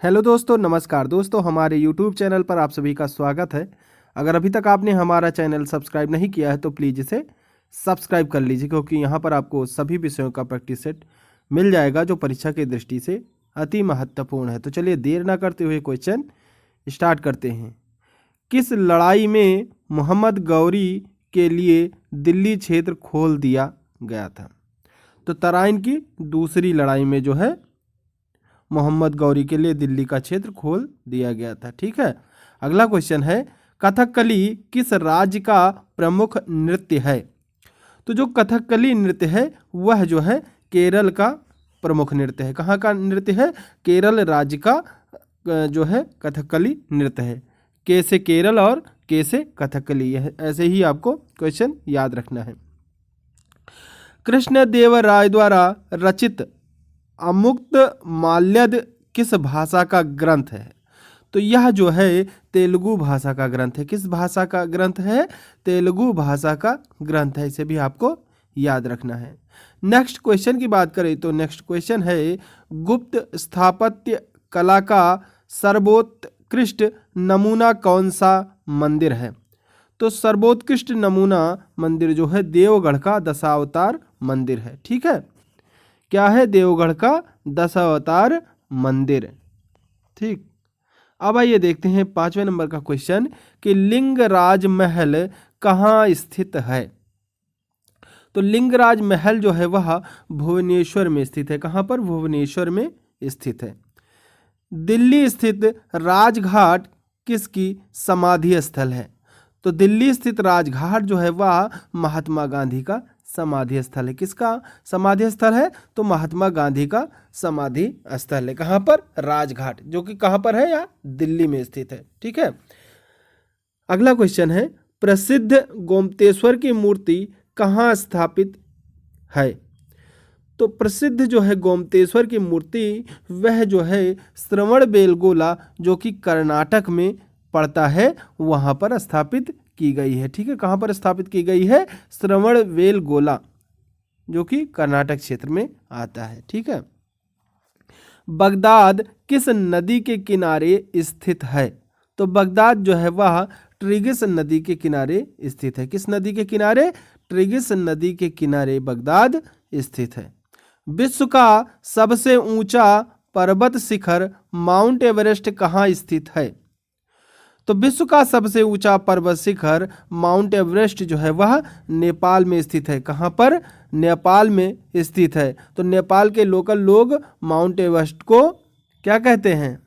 Hello दोस्तों, नमस्कार दोस्तों। हमारे YouTube चैनल पर आप सभी का स्वागत है। अगर अभी तक आपने हमारा चैनल सब्सक्राइब नहीं किया है तो प्लीज़ इसे सब्सक्राइब कर लीजिए, क्योंकि यहाँ पर आपको सभी विषयों का प्रैक्टिस सेट मिल जाएगा जो परीक्षा की दृष्टि से अति महत्वपूर्ण है। तो चलिए देर ना करते हुए क्वेश्चन स्टार्ट करते हैं। किस लड़ाई में मोहम्मद गौरी के लिए दिल्ली क्षेत्र खोल दिया गया था? तो तराइन की दूसरी लड़ाई में जो है मोहम्मद गौरी के लिए दिल्ली का क्षेत्र खोल दिया गया था। ठीक है, अगला क्वेश्चन है, कथकली किस राज्य का प्रमुख नृत्य है? तो जो कथकली नृत्य है वह जो है केरल का प्रमुख नृत्य है। कहाँ का नृत्य है? केरल राज्य का जो है कथकली नृत्य है। के से केरल और के से कथकली, यह ऐसे ही आपको क्वेश्चन याद रखना है। कृष्णदेवराय द्वारा रचित अमुक्त माल्यद किस भाषा का ग्रंथ है? तो यह जो है तेलुगु भाषा का ग्रंथ है। किस भाषा का ग्रंथ है? तेलुगु भाषा का ग्रंथ है। इसे भी आपको याद रखना है। नेक्स्ट क्वेश्चन की बात करें तो नेक्स्ट क्वेश्चन है, गुप्त स्थापत्य कला का सर्वोत्कृष्ट नमूना कौन सा मंदिर है? तो सर्वोत्कृष्ट नमूना मंदिर जो है देवगढ़ का दशावतार मंदिर है। ठीक है, क्या है? देवगढ़ का दशावतार मंदिर। ठीक, अब आइए देखते हैं 5वें नंबर का क्वेश्चन कि लिंगराज महल कहाँ स्थित है? तो लिंगराज महल जो है वह भुवनेश्वर में स्थित है। कहाँ पर? भुवनेश्वर में स्थित है। दिल्ली स्थित राजघाट किसकी समाधि स्थल है? तो दिल्ली स्थित राजघाट जो है वह महात्मा गांधी का समाधि स्थल है। किसका समाधि स्थल है? तो महात्मा गांधी का समाधि स्थल है। कहाँ पर? राजघाट, जो कि कहाँ पर है? या दिल्ली में स्थित है। ठीक है, अगला क्वेश्चन है, प्रसिद्ध गोमतेश्वर की मूर्ति कहाँ स्थापित है? तो प्रसिद्ध जो है गोमतेश्वर की मूर्ति वह जो है श्रवणबेलगोला, जो कि कर्नाटक में पड़ता है, वहाँ पर स्थापित की गई है। ठीक है, कहाँ पर स्थापित की गई है? श्रवणबेलगोला, जो कि कर्नाटक क्षेत्र में आता है। ठीक है, बगदाद किस नदी के किनारे स्थित है? तो बगदाद जो है वह ट्रिगिस नदी के किनारे स्थित है। किस नदी के किनारे? ट्रिगिस नदी के किनारे बगदाद स्थित है। विश्व का सबसे ऊंचा पर्वत शिखर माउंट एवरेस्ट कहाँ स्थित है? तो विश्व का सबसे ऊंचा पर्वत शिखर माउंट एवरेस्ट जो है वह नेपाल में स्थित है। कहाँ पर? नेपाल में स्थित है। तो नेपाल के लोकल लोग माउंट एवरेस्ट को क्या कहते हैं?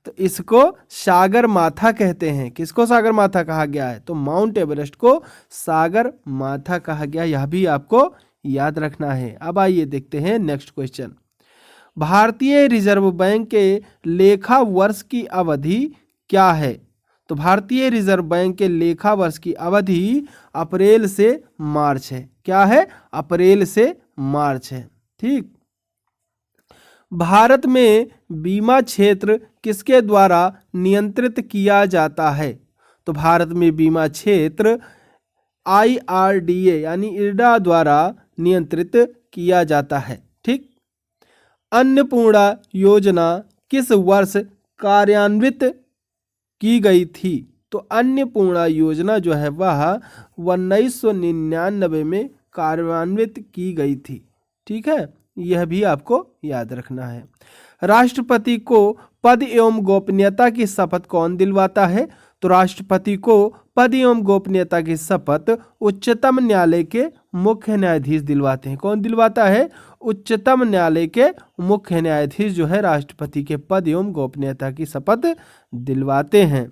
तो इसको सागर माथा कहते हैं। किसको सागर माथा कहा गया है? तो माउंट एवरेस्ट को सागर माथा कहा गया। यह भी आपको याद रखना है। अब आइए देखते हैं नेक्स्ट क्वेश्चन। भारतीय रिजर्व बैंक के लेखा वर्ष की अवधि क्या है? तो भारतीय रिजर्व बैंक के लेखा वर्ष की अवधि अप्रैल से मार्च है। क्या है? अप्रैल से मार्च है। ठीक, भारत में बीमा क्षेत्र किसके द्वारा नियंत्रित किया जाता है? तो भारत में बीमा क्षेत्र IRDA यानी इरडा द्वारा नियंत्रित किया जाता है। ठीक, अन्नपूर्णा योजना किस वर्ष कार्यान्वित की गई थी? तो अन्नपूर्णा योजना जो है वह 1999 में कार्यान्वित की गई थी। ठीक है, यह भी आपको याद रखना है। राष्ट्रपति को पद एवं गोपनीयता की शपथ कौन दिलवाता है? तो राष्ट्रपति को पद एवं गोपनीयता की शपथ उच्चतम न्यायालय के मुख्य न्यायाधीश दिलवाते हैं। कौन दिलवाता है? उच्चतम न्यायालय के मुख्य न्यायाधीश जो है राष्ट्रपति के पद एवं गोपनीयता की शपथ दिलवाते हैं।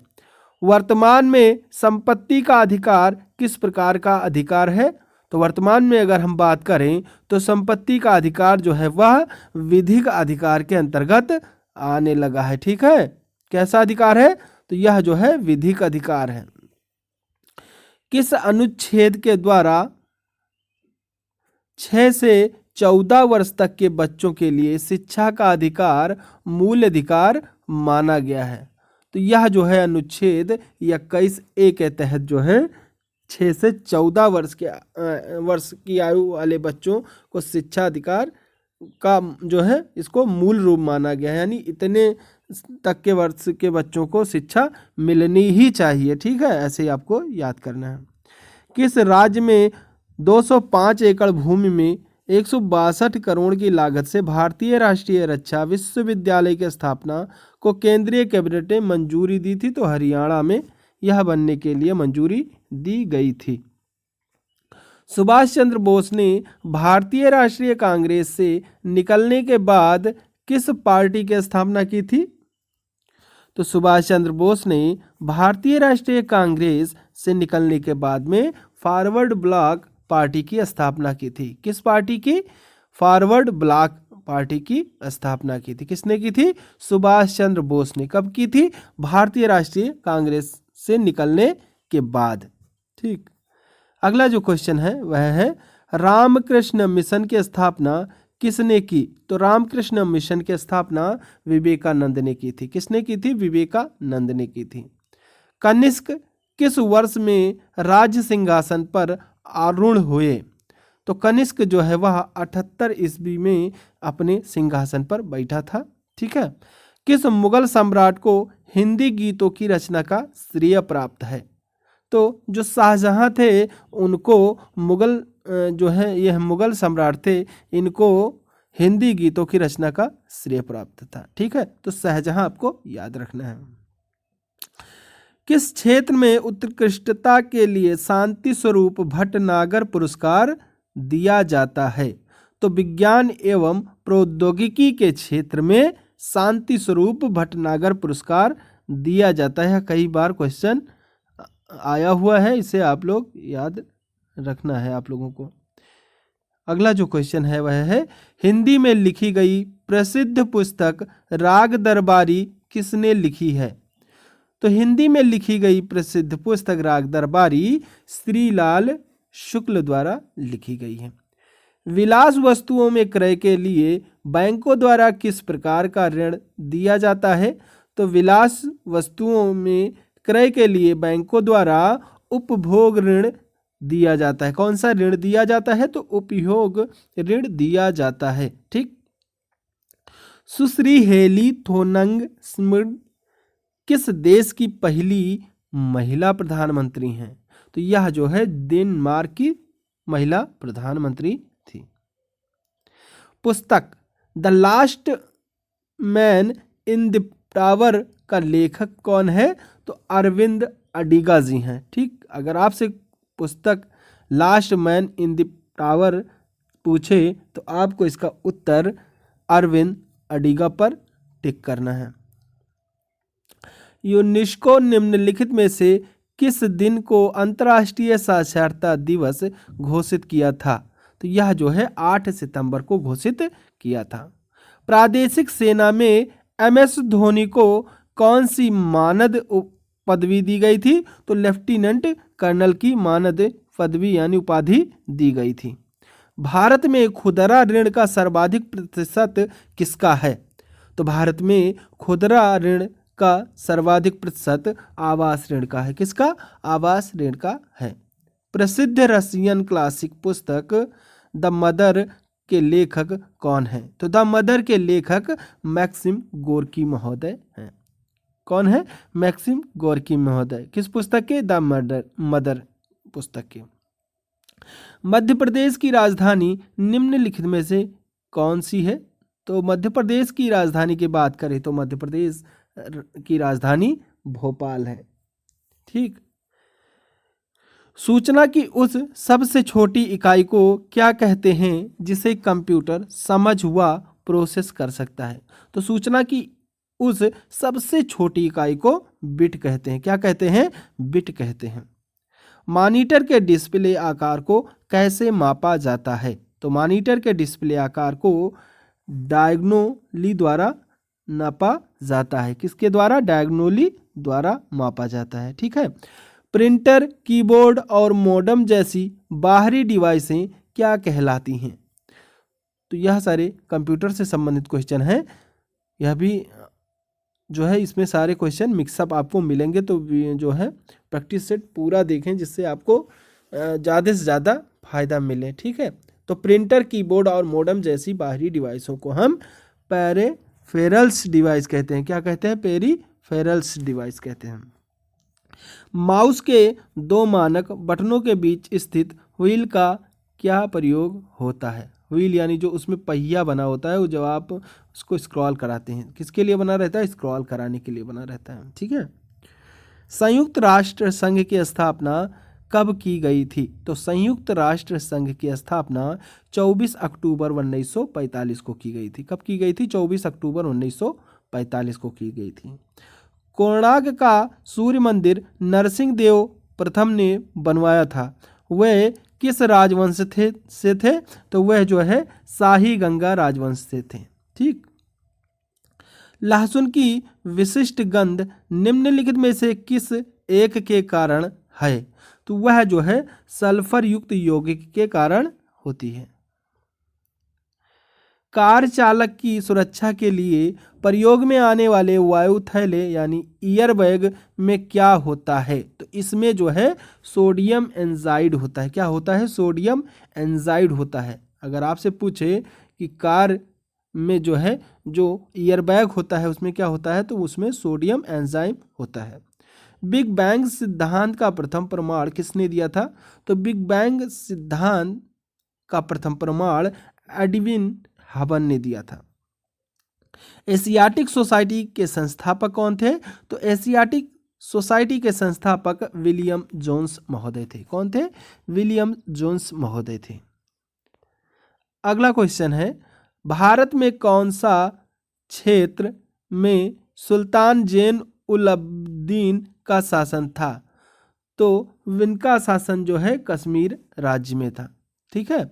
वर्तमान में संपत्ति का अधिकार किस प्रकार का अधिकार है? तो वर्तमान में अगर हम बात करें तो संपत्ति का अधिकार जो है वह विधिक अधिकार के अंतर्गत आने लगा है। ठीक है, कैसा अधिकार है? तो यह जो है विधिक अधिकार है। किस अनुच्छेद के द्वारा 6 से 14 वर्ष तक के बच्चों के लिए शिक्षा का अधिकार मूल अधिकार माना गया है? तो यह जो है अनुच्छेद 21A के तहत जो है 6 से 14 वर्ष की आयु वाले बच्चों को शिक्षा अधिकार का जो है इसको मूल रूप माना गया है, यानी इतने तक के वर्ष के बच्चों को शिक्षा मिलनी ही चाहिए। ठीक है, ऐसे ही आपको याद करना है। किस राज्य में 205 एकड़ भूमि में 162 करोड़ की लागत से भारतीय राष्ट्रीय रक्षा विश्वविद्यालय की स्थापना को केंद्रीय कैबिनेट ने मंजूरी दी थी? तो हरियाणा में यह बनने के लिए मंजूरी दी गई थी। सुभाष चंद्र बोस ने भारतीय राष्ट्रीय कांग्रेस से निकलने के बाद किस पार्टी की स्थापना की थी? तो सुभाष चंद्र बोस ने भारतीय राष्ट्रीय कांग्रेस से निकलने के बाद में फॉरवर्ड ब्लॉक पार्टी की स्थापना की थी। किस पार्टी की? फॉरवर्ड ब्लॉक पार्टी की स्थापना की थी। किसने की थी? सुभाष चंद्र बोस ने। कब की थी? भारतीय राष्ट्रीय कांग्रेस से निकलने के बाद। ठीक, अगला जो क्वेश्चन है वह है रामकृष्ण मिशन की स्थापना किसने की? तो रामकृष्ण मिशन की स्थापना विवेकानंद ने की थी। किसने की थी? विवेकानंद ने की थी। कनिष्क किस वर्ष में राज्य सिंहासन पर आरूढ़ हुए? तो कनिष्क जो है वह 78 ईस्वी में अपने सिंहासन पर बैठा था। ठीक है। किस मुगल सम्राट को हिंदी गीतों की रचना का श्रेय प्राप्त है? तो जो शाहजहां थे उनको मुगल जो है यह मुगल सम्राट थे, इनको हिंदी गीतों की रचना का श्रेय प्राप्त था। ठीक है, तो शाहजहां आपको याद रखना है। किस क्षेत्र में उत्कृष्टता के लिए शांति स्वरूप भटनागर पुरस्कार दिया जाता है? तो विज्ञान एवं प्रौद्योगिकी के क्षेत्र में शांति स्वरूप भटनागर पुरस्कार दिया जाता है। कई बार क्वेश्चन आया हुआ है, इसे आप लोग याद रखना है आप लोगों को। अगला जो क्वेश्चन है वह है हिंदी में लिखी गई प्रसिद्ध पुस्तक राग दरबारी किसने लिखी है? तो हिंदी में लिखी गई प्रसिद्ध पुस्तक राग दरबारी श्रीलाल शुक्ल द्वारा लिखी गई है। विलास वस्तुओं में क्रय के लिए बैंकों द्वारा किस प्रकार का ऋण दिया जाता है? तो विलास वस्तुओं में क्रय के लिए बैंकों द्वारा उपभोग ऋण दिया जाता है। कौन सा ऋण दिया जाता है? तो उपभोग ऋण दिया जाता है। ठीक। सुश्री हेली थोनंग स्मिड किस देश की पहली महिला प्रधानमंत्री हैं? तो यह जो है डेनमार्क की महिला प्रधानमंत्री थी। पुस्तक the last man in the tower का लेखक कौन है? तो अरविंद अडिगा जी हैं। ठीक, अगर आपसे पुस्तक last man in the tower पूछे तो आपको इसका उत्तर अरविंद अडिगा पर टिक करना है। यूनेस्को निम्नलिखित में से किस दिन को अंतर्राष्ट्रीय साक्षरता दिवस घोषित किया था? तो यह जो है 8 सितंबर को घोषित किया था। प्रादेशिक सेना में MS धोनी को कौन सी मानद पदवी दी गई थी? तो लेफ्टिनेंट कर्नल की मानद पदवी यानी उपाधि दी गई थी। भारत में खुदरा ऋण का सर्वाधिक प्रतिशत किसका है? तो भारत में खुदरा ऋण का सर्वाधिक प्रतिशत आवास ऋण का है। किसका? आवास ऋण का है। प्रसिद्ध रशियन क्लासिक पुस्तक द मदर के लेखक कौन है? तो द मदर के लेखक मैक्सिम गोर्की महोदय हैं। कौन है? मैक्सिम गोर्की महोदय। किस पुस्तक के? द मदर पुस्तक के। मध्य प्रदेश की राजधानी निम्नलिखित में से कौन सी है? तो मध्य प्रदेश की राजधानी की बात करें तो मध्य प्रदेश की राजधानी भोपाल है। ठीक। सूचना की उस सबसे छोटी इकाई को क्या कहते हैं जिसे कंप्यूटर समझ व प्रोसेस कर सकता है? तो सूचना की उस सबसे छोटी इकाई को बिट कहते हैं। क्या कहते हैं? बिट कहते हैं। मॉनिटर के डिस्प्ले आकार को कैसे मापा जाता है? तो मॉनिटर के डिस्प्ले आकार को डायगोनली द्वारा नापा जाता है। किसके द्वारा? डायगोनली द्वारा मापा जाता है। ठीक है। प्रिंटर, कीबोर्ड और मॉडेम जैसी बाहरी डिवाइसें क्या कहलाती हैं? तो यह सारे कंप्यूटर से संबंधित क्वेश्चन हैं। यह भी जो है इसमें सारे क्वेश्चन मिक्सअप आपको मिलेंगे, तो जो है प्रैक्टिस सेट पूरा देखें जिससे आपको ज़्यादा से ज़्यादा फायदा मिले। ठीक है। तो प्रिंटर, कीबोर्ड और मोडेम जैसी बाहरी डिवाइसों को हम पेरिफेरल्स डिवाइस कहते हैं। क्या कहते हैं? पेरिफेरल्स डिवाइस कहते हैं। माउस के दो मानक बटनों के बीच स्थित व्हील का क्या प्रयोग होता है? व्हील यानी जो उसमें पहिया बना होता है, वो जब आप उसको स्क्रॉल कराते हैं, किसके लिए बना रहता है? स्क्रॉल कराने के लिए बना रहता है। ठीक है। संयुक्त राष्ट्र संघ की स्थापना कब की गई थी? तो संयुक्त राष्ट्र संघ की स्थापना 24 अक्टूबर 1945 को की गई थी। कब की गई थी? 24 अक्टूबर 1945 को की गई थी। कोणार्क का सूर्य मंदिर नरसिंह देव प्रथम ने बनवाया था। वह किस राजवंश से थे? तो वह जो है शाही गंगा राजवंश से थे। ठीक। लहसुन की विशिष्ट गंध निम्नलिखित में से किस एक के कारण है? तो वह जो है सल्फर युक्त यौगिक के कारण होती है। कार चालक की सुरक्षा के लिए प्रयोग में आने वाले वायु थैले यानी ईयरबैग में क्या होता है? तो इसमें जो है सोडियम एंजाइड होता है। क्या होता है? सोडियम एंजाइड होता है। अगर आपसे पूछे कि कार में जो है जो ईयरबैग होता है उसमें क्या होता है, तो उसमें सोडियम एंजाइम होता है। बिग बैंग सिद्धांत का प्रथम प्रमाण किसने दिया था? तो बिग बैंग सिद्धांत का प्रथम प्रमाण एडविन हबल ने दिया था। एशियाटिक सोसाइटी के संस्थापक कौन थे? तो एशियाटिक सोसाइटी के संस्थापक विलियम जोन्स महोदय थे। कौन थे? विलियम जोन्स महोदय थे। अगला क्वेश्चन है, भारत में कौन सा क्षेत्र में सुल्तान जैन उल अब्दीन का शासन था? तो इनका शासन जो है कश्मीर राज्य में था। ठीक है।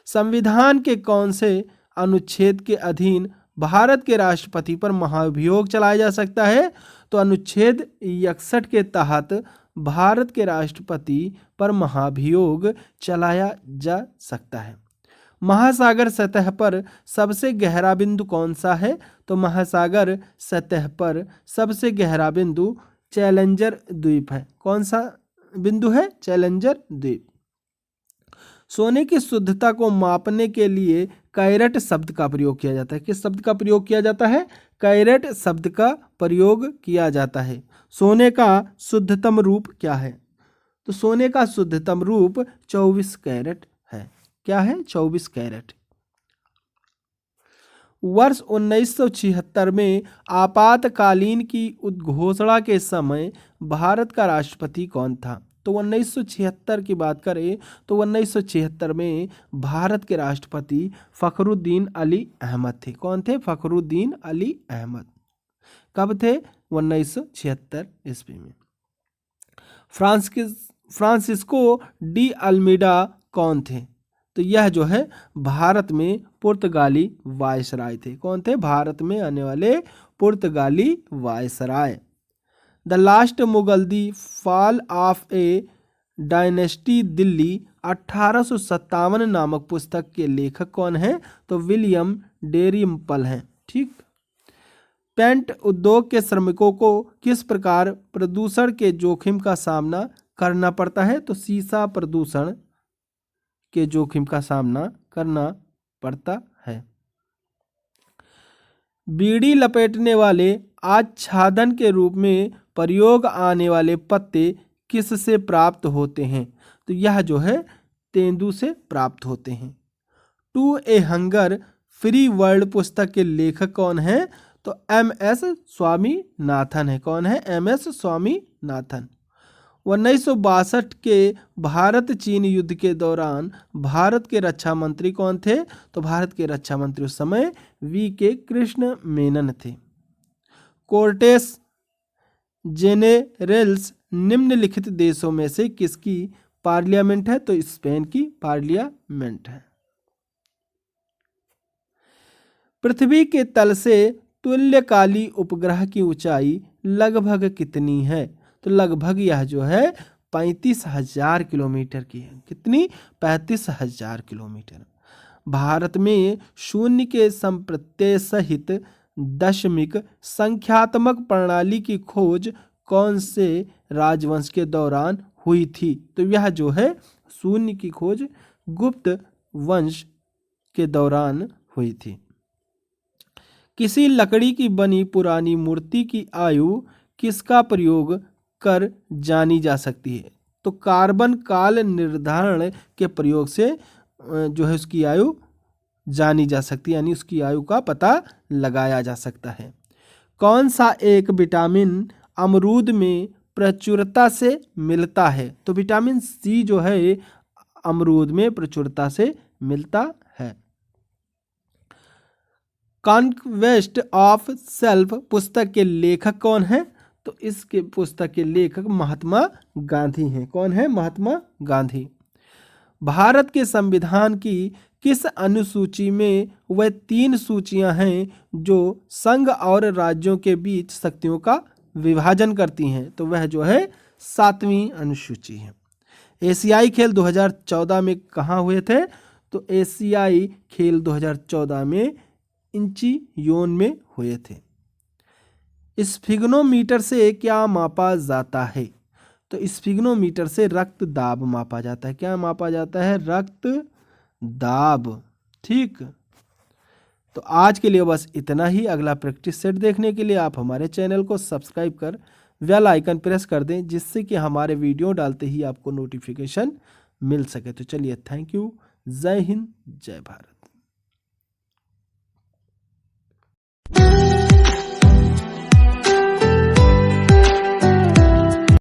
संविधान के कौन से अनुच्छेद के अधीन भारत के राष्ट्रपति पर महाभियोग चलाया जा सकता है? तो अनुच्छेद 61 के तहत भारत के राष्ट्रपति पर महाभियोग चलाया जा सकता है। महासागर सतह पर सबसे गहरा बिंदु कौन सा है? तो महासागर सतह पर सबसे गहरा बिंदु चैलेंजर द्वीप है। कौन सा बिंदु है? चैलेंजर द्वीप। सोने की शुद्धता को मापने के लिए कैरेट शब्द का प्रयोग किया जाता है। किस शब्द का प्रयोग किया जाता है? कैरेट शब्द का प्रयोग किया जाता है। सोने का शुद्धतम रूप क्या है? तो सोने का शुद्धतम रूप 24 कैरेट है। क्या है? 24 कैरेट। वर्ष 1976 में आपातकालीन की उद्घोषणा के समय भारत का राष्ट्रपति कौन था? तो 1976 की बात करें तो 1976 में भारत के राष्ट्रपति फखरुद्दीन अली अहमद थे। कौन थे? फखरुद्दीन अली अहमद। कब थे? 1976 ईस्वी में। फ्रांसिस्को डी अल्मीडा कौन थे? तो यह जो है भारत में पुर्तगाली वायसराय थे। कौन थे? भारत में आने वाले पुर्तगाली viceroy. The last Mughal the fall of A dynasty Delhi 1857 नामक पुस्तक के लेखक कौन है? तो विलियम डेरिम्पल हैं। ठीक। पेंट उद्योग के श्रमिकों को किस प्रकार प्रदूषण के जोखिम का सामना करना पड़ता है? तो सीसा प्रदूषण के जोखिम का सामना करना पड़ता है। बीड़ी लपेटने वाले आच्छादन के रूप में प्रयोग आने वाले पत्ते किससे प्राप्त होते हैं? तो यह जो है तेंदू से प्राप्त होते हैं। To a hunger free world पुस्तक के लेखक कौन है? तो MS स्वामीनाथन है। कौन है? MS स्वामीनाथन। 1962 के भारत चीन युद्ध के दौरान भारत के रक्षा मंत्री कौन थे? तो भारत के रक्षा मंत्री उस समय VK कृष्ण मेनन थे। कोर्टेस जेनेरेल्स निम्नलिखित देशों में से किसकी पार्लियामेंट है? तो स्पेन की पार्लियामेंट है। पृथ्वी के तल से तुल्यकाली उपग्रह की ऊंचाई लगभग कितनी है? तो लगभग यह जो है 35,000 किलोमीटर की है। कितनी? 35,000 किलोमीटर। भारत में शून्य के संप्रत्यय सहित दशमिक संख्यात्मक प्रणाली की खोज कौन से राजवंश के दौरान हुई थी? तो यह जो है शून्य की खोज गुप्त वंश के दौरान हुई थी। किसी लकड़ी की बनी पुरानी मूर्ति की आयु किसका प्रयोग कर जानी जा सकती है? तो कार्बन काल निर्धारण के प्रयोग से जो है उसकी आयु जानी जा सकती है, यानी उसकी आयु का पता लगाया जा सकता है। कौन सा एक विटामिन अमरूद में प्रचुरता से मिलता है? तो विटामिन सी जो है अमरूद में प्रचुरता से मिलता है। कॉन्क्वेस्ट ऑफ सेल्फ पुस्तक के लेखक कौन है? तो इसके पुस्तक के लेखक महात्मा गांधी हैं। कौन है? महात्मा गांधी। भारत के संविधान की किस अनुसूची में वह 3 सूचियां हैं जो संघ और राज्यों के बीच शक्तियों का विभाजन करती हैं? तो वह जो है 7वीं अनुसूची है। एशियाई खेल 2014 में कहाँ हुए थे? तो एशियाई खेल 2014 में इंचियोन में हुए थे। स्फिग्नोमीटर से क्या मापा जाता है? तो स्फिग्नोमीटर से रक्त दाब मापा जाता है। क्या मापा जाता है? रक्त दाब। ठीक, तो आज के लिए बस इतना ही। अगला प्रैक्टिस सेट देखने के लिए आप हमारे चैनल को सब्सक्राइब कर बेल आइकन प्रेस कर दें, जिससे कि हमारे वीडियो डालते ही आपको नोटिफिकेशन मिल सके। तो चलिए, थैंक यू। जय हिंद, जय भारत।